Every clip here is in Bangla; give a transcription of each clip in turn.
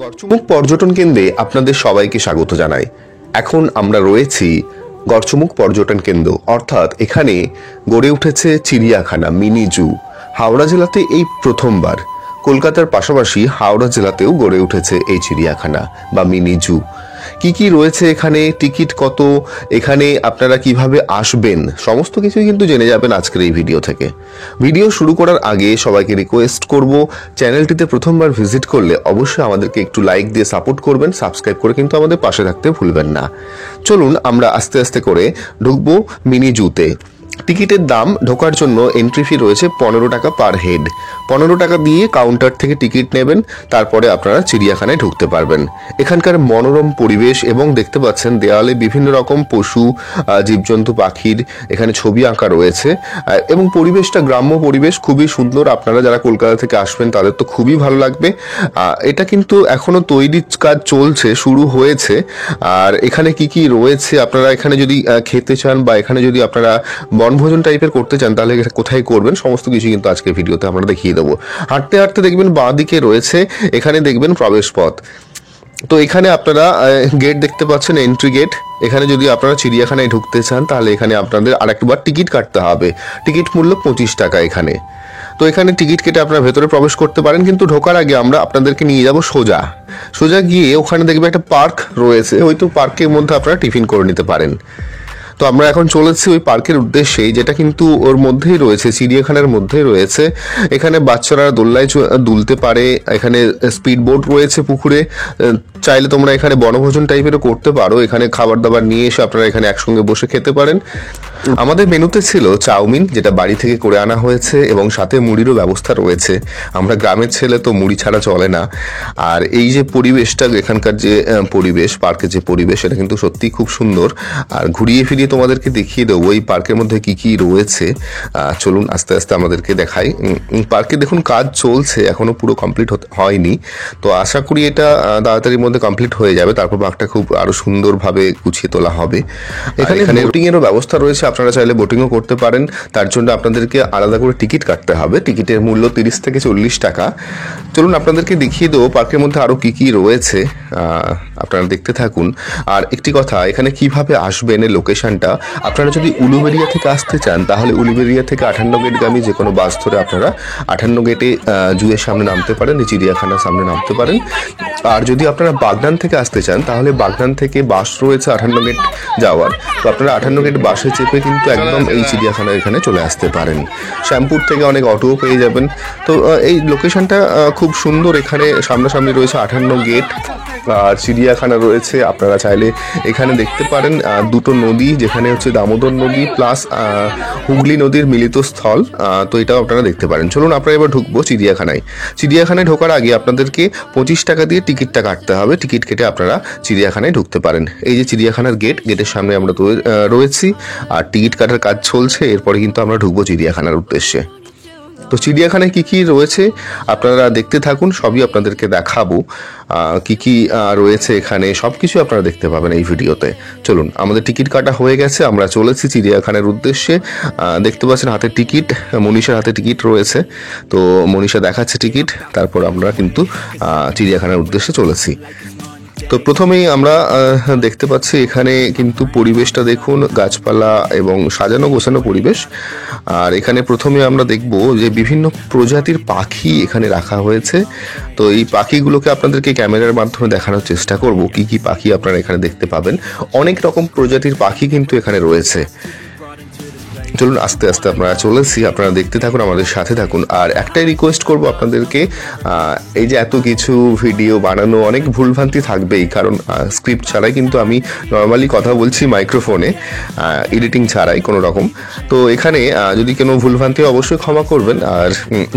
গড়চুমুক পর্যটন কেন্দ্রে আপনাদের সবাইকে স্বাগত জানাই। এখন আমরা রয়েছি গড়চুমুক পর্যটন কেন্দ্র, অর্থাৎ এখানে গড়ে উঠেছে চিড়িয়াখানা, মিনি জু। হাওড়া জেলাতে এই প্রথমবার, কলকাতার পাশাপাশি হাওড়া জেলাতেও গড়ে উঠেছে এই চিড়িয়াখানা বা মিনি জু। কি কি রয়েছে এখানে, টিকিট কত, এখানে আপনারা কিভাবে আসবেন, সমস্ত কিছুই কিন্তু জেনে যাবেন আজকের এই ভিডিও থেকে। ভিডিও শুরু করার আগে সবাইকে রিকোয়েস্ট করব, চ্যানেলটিতে প্রথমবার ভিজিট করলে অবশ্যই আমাদেরকে একটু লাইক দিয়ে সাপোর্ট করবেন, সাবস্ক্রাইব করে কিন্তু আমাদের পাশে থাকতে ভুলবেন না। চলুন আমরা আস্তে আস্তে করে ঢুকবো মিনি জুতে। টিকিটের দাম, ঢোকার জন্য এন্ট্রি ফি রয়েছে 15 টাকা পার হেড। 15 টাকা দিয়ে কাউন্টার থেকে টিকিট নেবেন, তারপরে আপনারা চিড়িয়াখানায় ঢুকতে পারবেন। এখানকার মনোরম পরিবেশ এবং দেখতে পাচ্ছেন দেওয়ালে বিভিন্ন রকম পশু, জীবজন্তু, পাখির এখানে ছবি আঁকা রয়েছে এবং পরিবেশটা গ্রাম্য পরিবেশ, খুবই সুন্দর। আপনারা যারা কলকাতা থেকে আসবেন তাদের তো খুবই ভালো লাগবে। এটা কিন্তু এখনো তৈরির কাজ চলছে, শুরু হয়েছে। আর এখানে কি কি রয়েছে, আপনারা এখানে যদি খেতে চান বা এখানে যদি আপনারা বনভোজন টাইপের করতে চান তাহলে কোথায় করবেন, সমস্ত কিছু কিন্তু আজকের ভিডিওতে আমরা দেখিয়ে দেবো। হাঁটতে হাঁটতে দেখবেন বাঁ দিকে রয়েছে, এখানে দেখবেন প্রবেশ পথ। তো এখানে আপনারা গেট দেখতে পাচ্ছেন, এন্ট্রি গেট। এখানে যদি আপনারা চিড়িয়াখানায় ঢুকতে চান তাহলে এখানে আপনাদের আরেকবার টিকিট কাটতে হবে। টিকিট মূল্য 25 টাকা এখানে। তো এখানে টিকিট কেটে আপনারা ভেতরে প্রবেশ করতে পারেন, কিন্তু ঢোকার আগে আমরা আপনাদেরকে নিয়ে যাব সোজা সোজা গিয়ে ওখানে দেখবে একটা পার্ক রয়েছে, হয়তো পার্কের মধ্যে আপনারা টিফিন করে নিতে পারেন। তো আমরা এখন চলেছি ওই পার্কের উদ্দেশ্যেই, যেটা কিন্তু ওর মধ্যেই রয়েছে, চিড়িয়াখানার মধ্যেই রয়েছে। এখানে বাচ্চারা দোলনায় দুলতে পারে, এখানে স্পিড বোট রয়েছে পুকুরে। চাইলে তোমরা এখানে বনভোজন টাইপেরও করতে পারো, এখানে খাবার দাবার নিয়ে এসে আপনারা এখানে একসঙ্গে বসে খেতে পারেন। আমাদের মেনুতে ছিল চাউমিন, যেটা বাড়ি থেকে করে আনা হয়েছে, এবং সাথে মুড়িরও ব্যবস্থা রয়েছে। আমরা গ্রামের ছেলে তো মুড়ি ছাড়া চলে না। আর এই যে পরিবেশটা, এখানকার যে পরিবেশ, পার্কের যে পরিবেশ, এটা কিন্তু সত্যিই খুব সুন্দর। আর ঘুরিয়ে ফিরিয়ে তোমাদেরকে দেখিয়ে দেবো এই পার্কের মধ্যে কি কি রয়েছে। চলুন আস্তে আস্তে আমাদেরকে দেখাই। পার্কে দেখুন কাজ চলছে, এখনো পুরো কমপ্লিট হয়নি। তো আশা করি এটা তাড়াতাড়ির মধ্যে কমপ্লিট হয়ে যাবে, তারপর পার্কটা খুব আরো সুন্দরভাবে গুছিয়ে তোলা হবে। এখানে বোটিং এরও ব্যবস্থা রয়েছে, আপনারা চাইলে বোটিংও করতে পারেন। তার জন্য আপনাদেরকে আলাদা করে টিকিট কাটতে হবে। টিকিটের মূল্য 30 থেকে 40 টাকা। চলুন আপনাদেরকে দেখিয়ে দেবো পার্কের মধ্যে আরো কি কি রয়েছে, আপনারা দেখতে থাকুন। আর একটি কথা, এখানে কিভাবে আসবেন এর লোকেশনটা, আপনারা যদি উলুবেড়িয়া থেকে আসতে চান তাহলে উলুবেড়িয়া থেকে 58 গেটগামী যে কোনো বাস ধরে আপনারা 58 গেটে জুয়ের সামনে নামতে পারেন, চিড়িয়াখানার সামনে নামতে পারেন। আর যদি আপনারা বাগনান থেকে আসতে চান তাহলে বাগনান থেকে বাস রয়েছে 58 গেট যাওয়ার। তো আপনারা 58 গেট বাসে চেপে কিন্তু একদম এই চিড়িয়াখানার এখানে চলে আসতে পারেন। শ্যামপুর থেকে অনেক অটোও পেয়ে যাবেন। তো এই লোকেশনটা খুব সুন্দর। এখানে সামনাসামনি রয়েছে 58 গেট আর চিড়িয়াখানা রয়েছে। আপনারা চাইলে এখানে দেখতে পারেন দুটো নদী, যেখানে হচ্ছে দামোদর নদী প্লাস হুগলি নদীর মিলিত স্থল। তো এটাও আপনারা দেখতে পারেন। চলুন আপনারা এবার ঢুকবো চিড়িয়াখানায়। চিড়িয়াখানায় ঢোকার আগে আপনাদেরকে 25 টাকা দিয়ে টিকিটটা কাটতে হবে। টিকিট কেটে আপনারা চিড়িয়াখানায় ঢুকতে পারেন। এই যে চিড়িয়াখানার গেট, গেটের সামনে আমরা রয়েছি আর টিকিট কাটার কাজ চলছে। এরপরে কিন্তু আমরা ঢুকবো চিড়িয়াখানার উদ্দেশ্যে। তো চিড়িয়াখানায় কি কি রয়েছে আপনারা দেখতে থাকুন, সবই আপনাদেরকে দেখাবো। কি কি রয়েছে এখানে সবকিছু আপনারা দেখতে পাবেন এই ভিডিওতে। চলুন, আমাদের টিকিট কাটা হয়ে গেছে, আমরা চলেছি চিড়িয়াখানার উদ্দেশ্যে। দেখতে পাচ্ছেন হাতে টিকিট, মনীষার হাতে টিকিট রয়েছে। তো মনীষা দেখাচ্ছে টিকিট, তারপর আমরা কিন্তু চিড়িয়াখানার উদ্দেশ্যে চলেছি। তো প্রথমেই আমরা দেখতে পাচ্ছি এখানে কিন্তু পরিবেশটা দেখুন, গাছপালা এবং সাজানো গোছানো পরিবেশ। আর এখানে প্রথমে আমরা দেখব যে বিভিন্ন প্রজাতির পাখি এখানে রাখা হয়েছে। তো এই পাখিগুলোকে আপনাদেরকে ক্যামেরার মাধ্যমে দেখানোর চেষ্টা করব, কি কি পাখি আপনারা এখানে দেখতে পাবেন। অনেক রকম প্রজাতির পাখি কিন্তু এখানে রয়েছে। চলুন আস্তে আস্তে আপনারা চলেছি, আপনারা দেখতে থাকুন, আমাদের সাথে থাকুন। আর একটাই রিকোয়েস্ট করব আপনাদেরকে, এই যে এত কিছু ভিডিও বানানো, অনেক ভুলভ্রান্তি থাকবেই, কারণ স্ক্রিপ্ট ছাড়াই কিন্তু আমি নর্মালি কথা বলছি মাইক্রোফোনে, এডিটিং ছাড়াই কোনো রকম। তো এখানে যদি কোনো ভুলভ্রান্তি অবশ্যই ক্ষমা করবেন। আর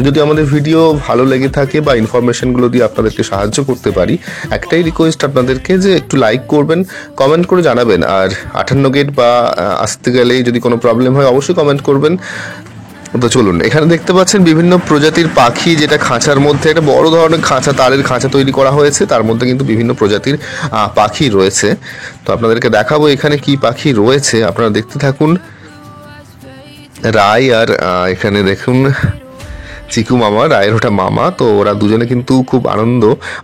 যদি আমাদের ভিডিও ভালো লেগে থাকে বা ইনফরমেশনগুলো দিয়ে আপনাদেরকে সাহায্য করতে পারি, একটাই রিকোয়েস্ট আপনাদেরকে যে একটু লাইক করবেন, কমেন্ট করে জানাবেন। আর 58 গেট বা আসতে গেলে যদি কোনো প্রবলেম হয় অবশ্যই কমেন্ট করবেন। তো চলুন, এখানে দেখতে পাচ্ছেন বিভিন্ন প্রজাতির পাখি, যেটা খাঁচার মধ্যে একটা বড় ধরনের খাঁচা, তারের খাঁচা তৈরি করা হয়েছে, তার মধ্যে কিন্তু বিভিন্ন প্রজাতির পাখি রয়েছে। তো আপনাদেরকে দেখাবো এখানে কি পাখি রয়েছে, আপনারা দেখতে থাকুন। রায় আর এখানে দেখুন চিকু মামা, রায়ের ওটা মামা। তো ওরা দুজনে কিন্তু খুব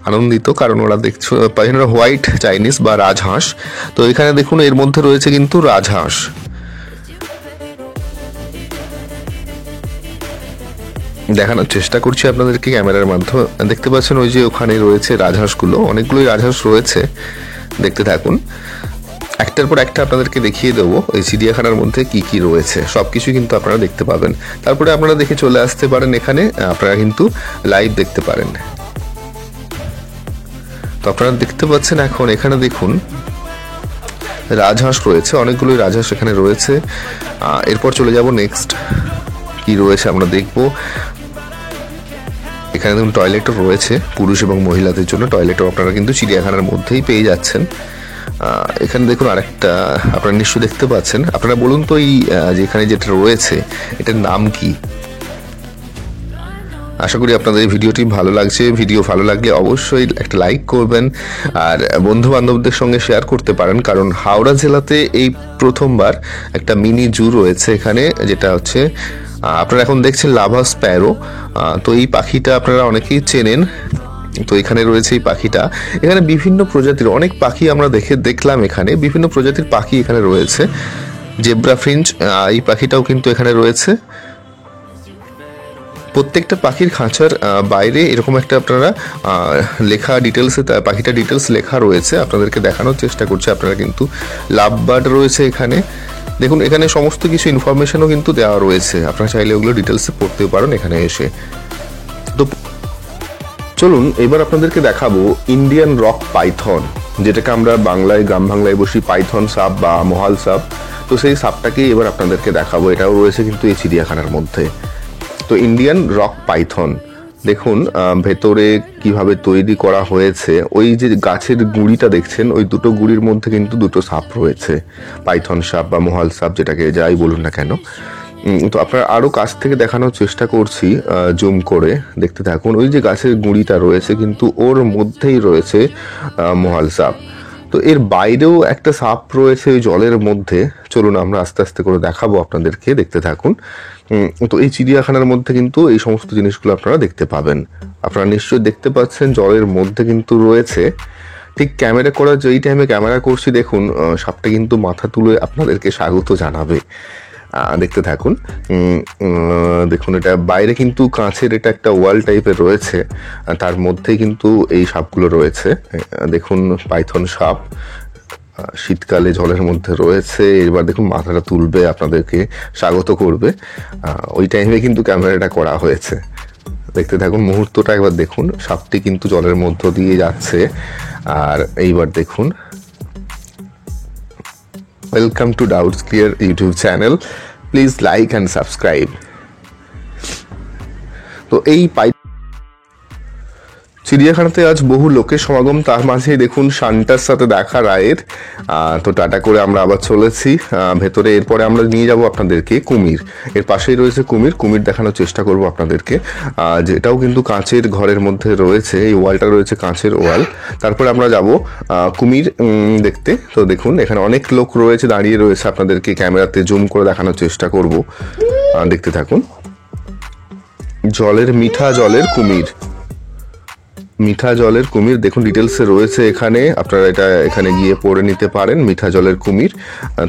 আনন্দিত, কারণ ওরা দেখছো পাচ্ছেন ওরা হোয়াইট চাইনিজ বা রাজহাঁস। তো এখানে দেখুন এর মধ্যে রয়েছে কিন্তু রাজহাঁস। দেখানোর চেষ্টা করছি আপনাদেরকে ক্যামেরার মাধ্যমে। দেখতে পাচ্ছেন ওই যে ওখানে রয়েছে রাজহাঁসগুলো, অনেকগুলোই রাজহাঁস রয়েছে। দেখতে থাকুন, একটার পর একটা আপনাদেরকে দেখিয়ে দেবো এই চিড়িয়াখানার মধ্যে কি কি রয়েছে, সবকিছু কিন্তু আপনারা দেখতে পাবেন। তারপরে আপনারা দেখে চলে আসতে পারেন এখানে, আপনারা কিন্তু লাইভ দেখতে পারেন। তো আপনারা দেখতে পাচ্ছেন এখন এখানে দেখুন রাজহাঁস রয়েছে, অনেকগুলোই রাজহাঁস এখানে রয়েছে। এরপর চলে যাব নেক্সট কি রয়েছে আমরা দেখবো। এখানে দেখুন টয়লেটও রয়েছে, পুরুষ এবং মহিলাদের জন্য টয়লেটও আপনারা কিন্তু চিড়িয়াখানার মধ্যেই পেয়ে যাচ্ছেন। এখানে দেখুন আরেকটা আপনারা নিশ্চয়ই দেখতে পাচ্ছেন। আপনারা বলুন তো এই যেখানে যেটা রয়েছে এটার নাম কি? আশা করি আপনাদের এই ভিডিওটি ভালো লাগছে। ভিডিও ভালো লাগলে অবশ্যই একটা লাইক করবেন আর বন্ধু বান্ধবদের সঙ্গে শেয়ার করতে পারেন, কারণ হাওড়া জেলাতে এই প্রথমবার একটা মিনি জু রয়েছে এখানে, যেটা হচ্ছে আপনারা এখন দেখছেন লাভা স্প্যারো। তো এই পাখিটা আপনারা অনেকেই চেনেন। তো এখানে রয়েছে এই পাখিটা, এখানে বিভিন্ন প্রজাতির অনেক পাখি আমরা দেখলাম, এখানে বিভিন্ন প্রজাতির পাখি এখানে রয়েছে। জেব্রা ফিঞ্চ এই পাখিটাও কিন্তু এখানে রয়েছে। প্রত্যেকটা পাখির খাঁচার বাইরে এরকম একটা আপনারা লেখা ডিটেলসে পাখিটা ডিটেলস লেখা রয়েছে, আপনাদেরকে দেখানোর চেষ্টা করছে। আপনারা কিন্তু লাভ বার্ড রয়েছে এখানে, দেখুন এখানে সমস্ত কিছু ইনফরমেশনও কিন্তু দেওয়া রয়েছে, আপনারা চাইলে ওগুলো ডিটেলসে পড়তেও পারেন এখানে এসে। তো চলুন এবার আপনাদেরকে দেখাবো ইন্ডিয়ান রক পাইথন, যেটাকে আমরা বাংলায় গ্রাম বাংলায় বসি পাইথন সাপ বা মহাল সাপ। তো সেই সাপটাকেই এবার আপনাদেরকে দেখাবো, এটাও রয়েছে কিন্তু এই চিড়িয়াখানার মধ্যে। তো ইন্ডিয়ান রক পাইথন দেখুন ভেতরে কিভাবে তৈরি করা হয়েছে। ওই যে গাছের গুঁড়িটা দেখছেন, ওই দুটো গুঁড়ির মধ্যে কিন্তু দুটো সাপ রয়েছে, পাইথন সাপ বা মহাল সাপ যেটাকে যাই বলুন না কেন। তো আপনারা আরও কাছ থেকে দেখানোর চেষ্টা করছি, জুম করে দেখতে থাকুন। ওই যে গাছের গুঁড়িটা রয়েছে কিন্তু ওর মধ্যেই রয়েছে মহাল সাপ। তো এর বাইরেও একটা সাপ রয়েছে ওই জলের মধ্যে, চলুন আমরা আস্তে আস্তে করে দেখাবো আপনাদেরকে, দেখতে থাকুন। তো এই চিড়িয়াখানার মধ্যে কিন্তু এই সমস্ত জিনিসগুলো আপনারা দেখতে পাবেন। আপনারা নিশ্চয়ই দেখতে পাচ্ছেন জলের মধ্যে কিন্তু রয়েছে। ঠিক ক্যামেরা করা যেই টাইমে ক্যামেরা করছি দেখুন সাপটা কিন্তু মাথা তুলে আপনাদেরকে স্বাগত জানাবে, দেখতে থাকুন। দেখুন এটা বাইরে কিন্তু কাঁচের এটা একটা ওয়াল টাইপের রয়েছে, তার মধ্যে কিন্তু এই সাপগুলো রয়েছে। দেখুন পাইথন সাপ শীতকালে জলের মধ্যে রয়েছে। এবার দেখুন মাথাটা তুলবে, আপনাদেরকে স্বাগত করবে, ওই টাইমে কিন্তু ক্যামেরাটা করা হয়েছে। দেখতে থাকুন, মুহূর্তটা একবার দেখুন। সাপটি কিন্তু জলের মধ্য দিয়ে যাচ্ছে। আর এইবার দেখুন, welcome to doubts clear YouTube channel, please like and subscribe. তো এই চিড়িয়াখানাতে আজ বহু লোকের সমাগম, তার মাঝে দেখুন শান্তার সাথে দেখা রায়ের। তো টাটা করে আমরা আবার চলেছি ভেতরে। এরপরে আমরা নিয়ে যাব আপনাদেরকে কুমির, এর পাশেই রয়েছে কুমির। কুমির দেখানোর চেষ্টা করব আপনাদেরকে, যেটাও কিন্তু কাঁচের ঘরের মধ্যে রয়েছে, এই ওয়ালটা রয়েছে কাঁচের ওয়াল। তারপরে আমরা যাব কুমির দেখতে। তো দেখুন এখানে অনেক লোক রয়েছে, দাঁড়িয়ে রয়েছে, আপনাদেরকে ক্যামেরাতে জুম করে দেখানোর চেষ্টা করব, দেখতে থাকুন। মিঠা জলের কুমির, মিঠা জলের কুমির দেখুন ডিটেলসে রয়েছে এখানে, আপনারা এটা এখানে গিয়ে পড়ে নিতে পারেন। মিঠা জলের কুমির,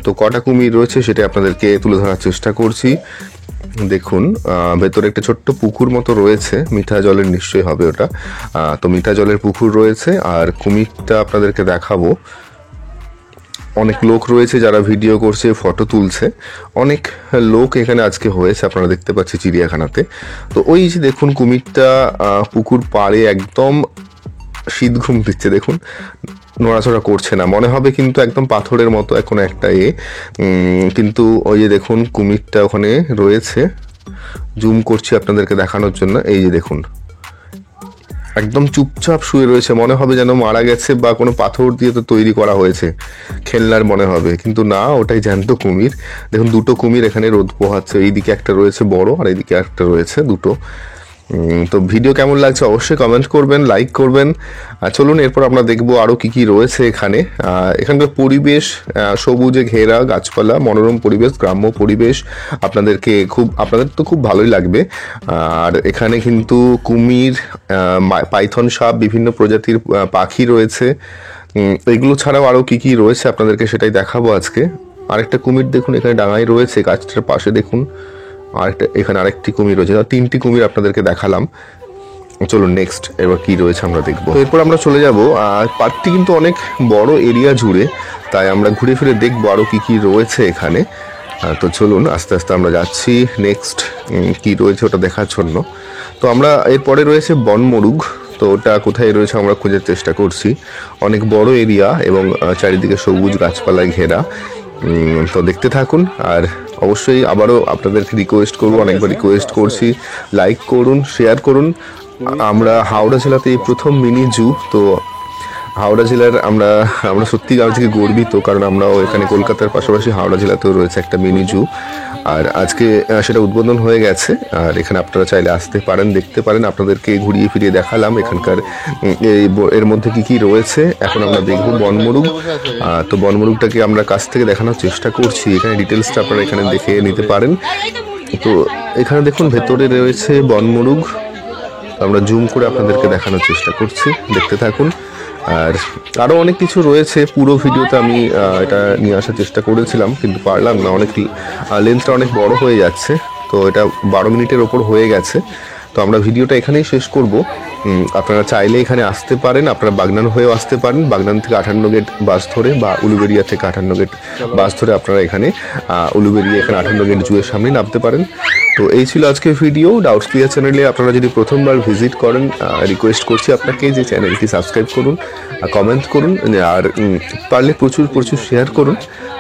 তো কটা কুমির রয়েছে সেটা আপনাদেরকে তুলে ধরার চেষ্টা করছি। দেখুন ভেতরে একটা ছোট্ট পুকুর মতো রয়েছে, মিঠা জলের নিশ্চয়ই হবে ওটা। তো মিঠা জলের পুকুর রয়েছে, আর কুমিরটা আপনাদেরকে দেখাবো। অনেক লোক রয়েছে যারা ভিডিও করছে, ফটো তুলছে, অনেক লোক এখানে আজকে হয়েছে, আপনারা দেখতে পাচ্ছি চিড়িয়াখানাতে। তো ওই যে দেখুন কুমিরটা পুকুর পাড়ে একদম শীত ঘুম দিচ্ছে, দেখুন নড়াচড়া করছে না, মনে হবে কিন্তু একদম পাথরের মতো এখন একটা কিন্তু ওই যে দেখুন কুমিরটা ওখানে রয়েছে, জুম করছি আপনাদেরকে দেখানোর জন্য। এই যে দেখুন একদম চুপচাপ শুয়ে রয়েছে, মনে হবে যেন মারা গেছে বা কোনো পাথর দিয়ে তো তৈরি করা হয়েছে, খেলনার মনে হবে, কিন্তু না, ওটাই জ্যান্ত কুমির। দেখুন দুটো কুমির এখানে রোদ পোহাচ্ছে, এইদিকে একটা রয়েছে বড় আর এইদিকে একটা রয়েছে দুটো। তো ভিডিও কেমন লাগছে অবশ্যই কমেন্ট করবেন, লাইক করবেন। চলুন এরপর আমরা দেখবো আরও কি কি রয়েছে এখানে। এখানকার পরিবেশ সবুজে ঘেরা, গাছপালা, মনোরম পরিবেশ, গ্রাম্য পরিবেশ আপনাদের তো খুব ভালোই লাগবে। আর এখানে কিন্তু কুমির, পাইথন সাপ, বিভিন্ন প্রজাতির পাখি রয়েছে। এগুলো ছাড়াও আরও কি কি রয়েছে আপনাদেরকে সেটাই দেখাবো আজকে। আরেকটা কুমির দেখুন এখানে ডাঙায় রয়েছে, গাছটার পাশে দেখুন এখানে আরেকটি কুমির রয়েছে। 3টি কুমির আপনাদেরকে দেখালাম। চলুন নেক্সট এবার কি রয়েছে আমরা দেখবো। এরপর আমরা চলে যাব, পার্কটি কিন্তু অনেক বড় এরিয়া জুড়ে, তাই আমরা ঘুরে ফিরে দেখবো আরও কি কি রয়েছে এখানে। তো চলুন আস্তে আস্তে আমরা যাচ্ছি নেক্সট কি রয়েছে ওটা দেখার জন্য। তো আমরা এরপরে রয়েছে বনমরুগ। তো ওটা কোথায় রয়েছে আমরা খোঁজার চেষ্টা করছি। অনেক বড় এরিয়া এবং চারিদিকে সবুজ গাছপালায় ঘেরা। তো দেখতে থাকুন। আর অবশ্যই আবারও আপনাদেরকে রিকোয়েস্ট করবো, অনেকবার রিকোয়েস্ট করছি, লাইক করুন, শেয়ার করুন। আমরা হাওড়া জেলাতে এই প্রথম মিনি জু। তো হাওড়া জেলার আমরা সত্যি আজকে গর্বিত, কারণ আমরাও এখানে কলকাতার পাশাপাশি হাওড়া জেলাতেও রয়েছে একটা মিনি জু। আর আজকে সেটা উদ্বোধন হয়ে গেছে। আর এখানে আপনারা চাইলে আসতে পারেন, দেখতে পারেন। আপনাদেরকে ঘুরিয়ে ফিরিয়ে দেখালাম এখানকার এর মধ্যে কি কি রয়েছে। এখন আমরা দেখব বনমরুগ। তো বনমরুগটাকে আমরা কাছ থেকে দেখানোর চেষ্টা করছি। এখানে ডিটেলসটা আপনারা এখানে দেখে নিতে পারেন। তো এখানে দেখুন ভেতরে রয়েছে বনমরুগ। আমরা জুম করে আপনাদেরকে দেখানোর চেষ্টা করছি, দেখতে থাকুন। আর আরও অনেক কিছু রয়েছে। পুরো ভিডিওতে আমি এটা নিয়ে আসার চেষ্টা করেছিলাম, কিন্তু পারলাম না, লেন্থটা অনেক বড় হয়ে যাচ্ছে। তো এটা 12 মিনিটের ওপর হয়ে গেছে। তো আমরা ভিডিওটা এখানেই শেষ করব। আপনারা চাইলে এখানে আসতে পারেন, আপনারা বাগনান হয়েও আসতে পারেন। বাগনান থেকে 58 গেট বাস ধরে বা উলুবেড়িয়া থেকে 58 গেট বাস ধরে আপনারা এখানে উলুবেড়িয়া এখানে 58 গেট জুয়ের সামনেই নামতে পারেন। তো এই ছিল আজকের ভিডিও। ডাউটস ক্লিয়ার চ্যানেলে আপনারা যদি প্রথমবার ভিজিট করেন, রিকোয়েস্ট করছি আপনাকে যে চ্যানেলটি সাবস্ক্রাইব করুন, কমেন্ট করুন, আর পারলে প্রচুর প্রচুর শেয়ার করুন,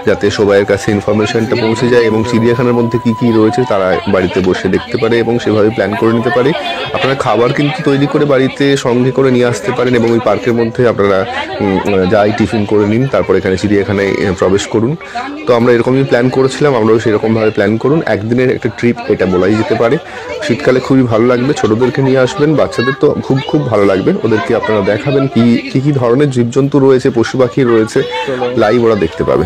যাতে সবাইয়ের কাছে ইনফরমেশনটা পৌঁছে যায় এবং চিড়িয়াখানার মধ্যে কি কি রয়েছে তারা বাড়িতে বসে দেখতে পারে এবং সেভাবে প্ল্যান করে নিতে পারে। আপনারা খাবার কিন্তু তৈরি করে বাড়িতে সঙ্গে করে নিয়ে আসতে পারেন এবং ওই পার্কের মধ্যে আপনারা যাই টিফিন করে নিন, তারপর এখানে চিড়িয়াখানায় প্রবেশ করুন। তো আমরা এরকমই প্ল্যান করেছিলাম, আমরাও সেরকমভাবে প্ল্যান করুন। একদিনের একটা ট্রিপ এটা বলাই যেতে পারে। শীতকালে খুবই ভালো লাগবে, ছোটদেরকে নিয়ে আসবেন, বাচ্চাদের তো খুব খুব ভালো লাগবে। ওদেরকে আপনারা দেখাবেন কি কি ধরনের জীবজন্তু রয়েছে, পশু পাখি রয়েছে, লাইভ ওরা দেখতে পাবে।